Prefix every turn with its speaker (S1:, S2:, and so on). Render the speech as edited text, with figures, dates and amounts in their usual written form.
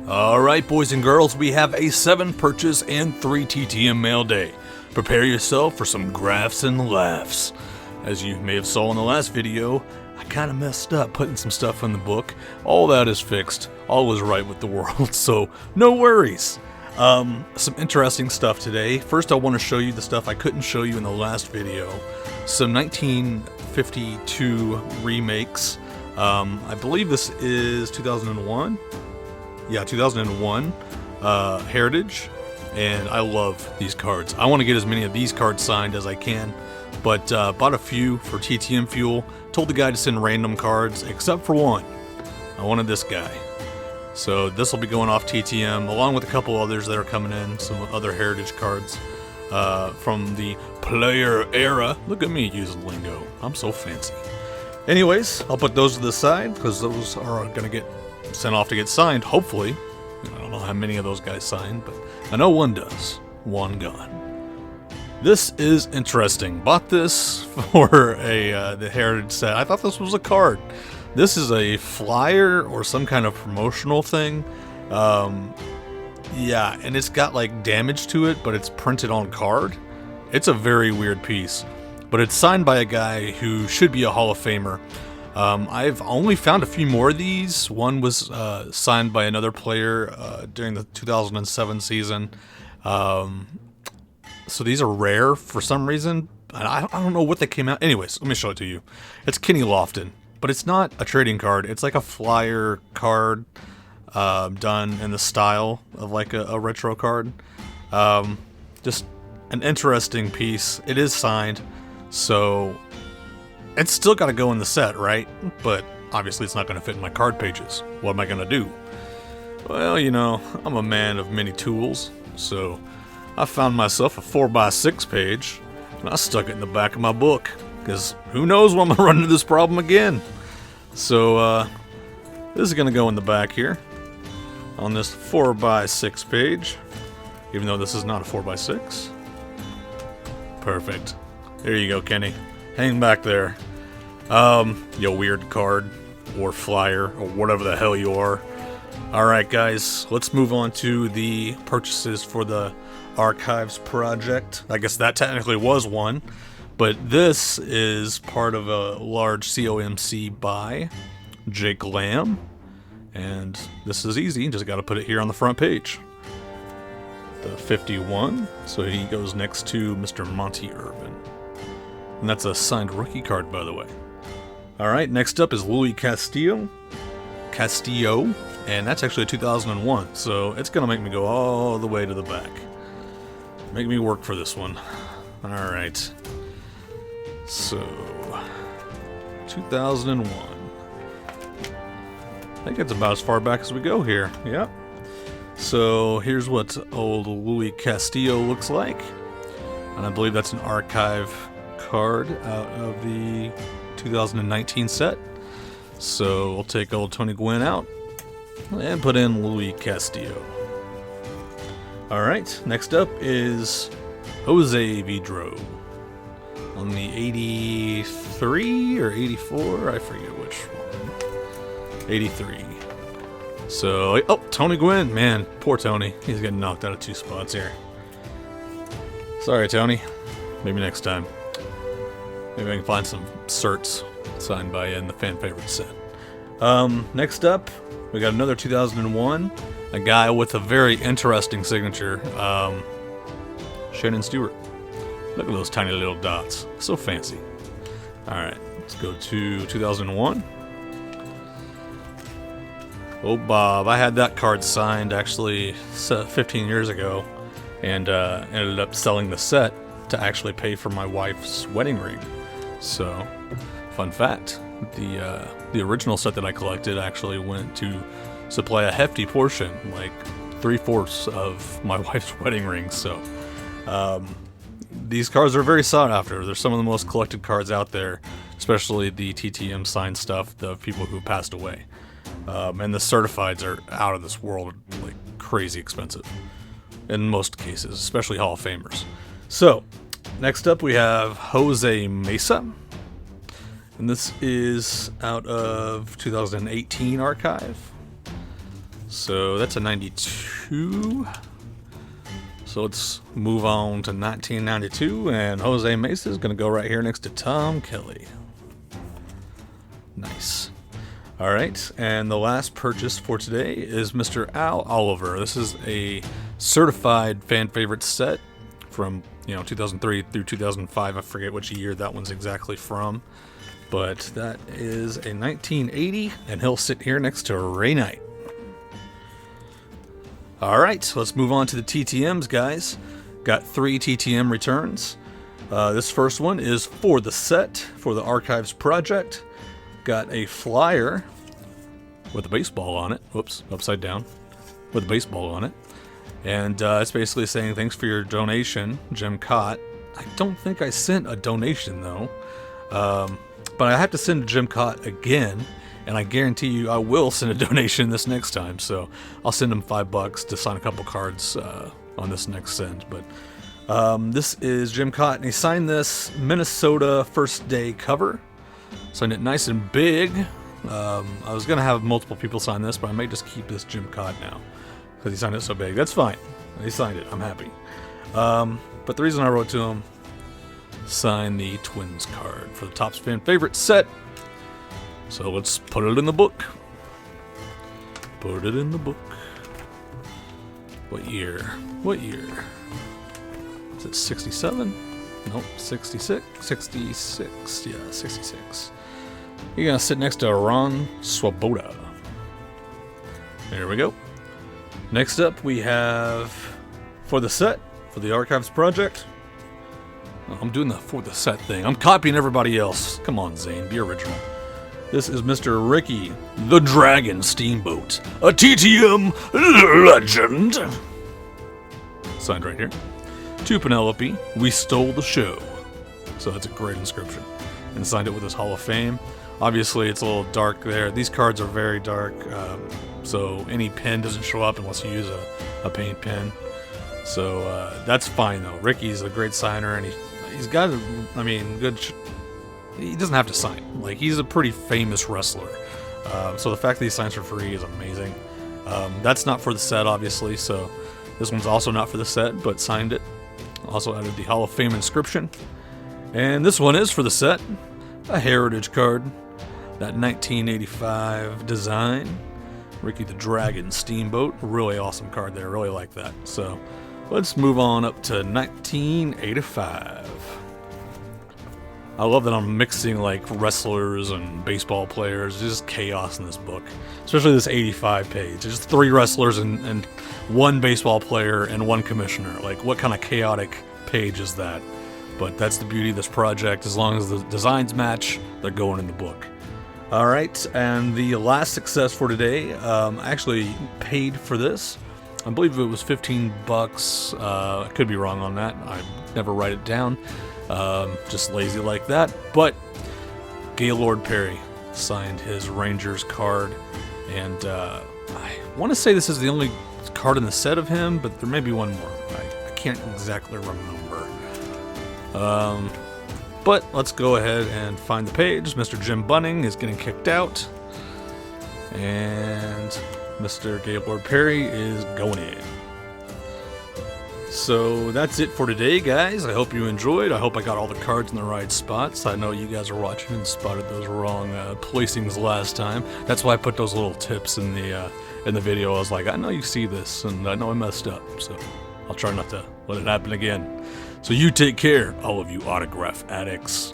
S1: Alright, boys and girls, we have a 7 purchase and 3 TTM mail day. Prepare yourself for some graphs and laughs. As you may have saw in the last video, I kind of messed up putting some stuff in the book. All that is fixed. All is right with the world, so no worries. Some interesting stuff today. First, I want to show you the stuff I couldn't show you in the last video. Some 1952 remakes. I believe this is 2001. Yeah, 2001 Heritage, and I love these cards. I want to get as many of these cards signed as I can, but bought a few for TTM fuel. Told the guy to send random cards, except for one. I wanted this guy. So this will be going off TTM, along with a couple others that are coming in, some other Heritage cards from the player era. Look at me using lingo. I'm so fancy. Anyways, I'll put those to the side, because those are going to get sent off to get signed, hopefully. I don't know how many of those guys signed, but I know one does. One gone. This is interesting. Bought this for the Heritage set. I thought this was a card. This is a flyer or some kind of promotional thing. Yeah, and it's got like damage to it, but it's printed on card. It's a very weird piece, but it's signed by a guy who should be a Hall of Famer. I've only found a few more of these. One was signed by another player during the 2007 season. So these are rare for some reason. I don't know what they came out. Anyways, let me show it to you. It's Kenny Lofton, but it's not a trading card. It's like a flyer card done in the style of like a retro card. Just an interesting piece. It is signed, so it's still got to go in the set, right? But obviously it's not going to fit in my card pages. What am I going to do? Well, you know, I'm a man of many tools, so I found myself a 4x6 page, and I stuck it in the back of my book, because who knows when I'm going to run into this problem again. So, this is going to go in the back here, on this 4x6 page, even though this is not a 4x6. Perfect. There you go, Kenny. Hang back there. You weird card, or flyer, or whatever the hell you are. Alright guys, let's move on to the purchases for the Archives project. I guess that technically was one, but this is part of a large COMC by Jake Lamb, and this is easy, just gotta put it here on the front page. The 51, so he goes next to Mr. Monty Irvin. And that's a signed rookie card, by the way. Alright, next up is Louis Castillo, and that's actually a 2001, so it's going to make me go all the way to the back. Make me work for this one. Alright. So, 2001. I think it's about as far back as we go here. Yep. So, here's what old Louis Castillo looks like. And I believe that's an archive card out of the 2019 set. So we'll take old Tony Gwynn out and put in Louis Castillo. Alright, next up is Jose Vidro on the 83 or 84, I forget which one. 83. So, oh, Tony Gwynn, man, poor Tony. He's getting knocked out of 2 spots here. Sorry, Tony. Maybe next time. Maybe I can find some certs signed by in the fan favorite set. Next up, we got another 2001. A guy with a very interesting signature. Shannon Stewart. Look at those tiny little dots. So fancy. Alright, let's go to 2001. Oh, Bob. I had that card signed actually 15 years ago, and ended up selling the set to actually pay for my wife's wedding ring. So, fun fact, the original set that I collected actually went to supply a hefty portion, like 3/4 of my wife's wedding ring. So, these cards are very sought after. They're some of the most collected cards out there, especially the TTM signed stuff, the people who passed away. And the certifieds are out of this world, like crazy expensive in most cases, especially Hall of Famers. So, next up we have Jose Mesa, and this is out of 2018 archive. So that's a 92. So let's move on to 1992, and Jose Mesa is going to go right here next to Tom Kelly. Nice. All right, and the last purchase for today is Mr. Al Oliver. This is a certified fan favorite set from 2003 through 2005. I forget which year that one's exactly from, but that is a 1980, and he'll sit here next to Ray Knight. All right, so let's move on to the TTMs, guys. Got 3 TTM returns. This first one is for the set, for the Archives project. Got a flyer with a baseball on it. Whoops, upside down. With a baseball on it. And it's basically saying, thanks for your donation, Jim Kaat. I don't think I sent a donation, though. But I have to send to Jim Kaat again. And I guarantee you I will send a donation this next time. So I'll send him $5 to sign a couple cards on this next send. But this is Jim Kaat, and he signed this Minnesota First Day cover. Signed it nice and big. I was going to have multiple people sign this, but I may just keep this Jim Kaat now because he signed it so big. That's fine. He signed it. I'm happy. But the reason I wrote to him, sign the Twins card for the Topps fan favorite set. So let's put it in the book. Put it in the book. What year? What year? Is it 67? Nope, 66? 66. Yeah, 66. You're going to sit next to Ron Swoboda. There we go. Next up, we have for the set, for the Archives project. Oh, I'm doing the for the set thing. I'm copying everybody else. Come on, Zane, be original. This is Mr. Ricky the Dragon Steamboat, a TTM legend. Signed right here. To Penelope, we stole the show. So that's a great inscription. And signed it with his Hall of Fame. Obviously, it's a little dark there. These cards are very dark, so any pen doesn't show up unless you use a paint pen. So that's fine, though. Ricky's a great signer, and he's got, good... He doesn't have to sign. Like, he's a pretty famous wrestler. So the fact that he signs for free is amazing. That's not for the set, obviously, so this one's also not for the set, but signed it. Also added the Hall of Fame inscription. And this one is for the set. A heritage card. That 1985 design. Ricky the Dragon Steamboat. Really awesome card there. Really like that. So let's move on up to 1985. I love that I'm mixing like wrestlers and baseball players. There's just chaos in this book, especially this 85 page. There's 3 wrestlers and 1 baseball player and 1 commissioner. Like, what kind of chaotic page is that? But that's the beauty of this project. As long as the designs match, they're going in the book. All right, and the last success for today, I actually paid for this. I believe it was $15. I could be wrong on that. I never write it down. Just lazy like that. But Gaylord Perry signed his Rangers card, and I want to say this is the only card in the set of him, but there may be one more. I can't exactly remember. But let's go ahead and find the page. Mr. Jim Bunning is getting kicked out, and Mr. Gaylord Perry is going in. So that's it for today, guys. I hope you enjoyed. I hope I got all the cards in the right spots. I know you guys are watching and spotted those wrong placings last time. That's why I put those little tips in the video. I was like, I know you see this, and I know I messed up, so I'll try not to let it happen again. So you take care, all of you autograph addicts.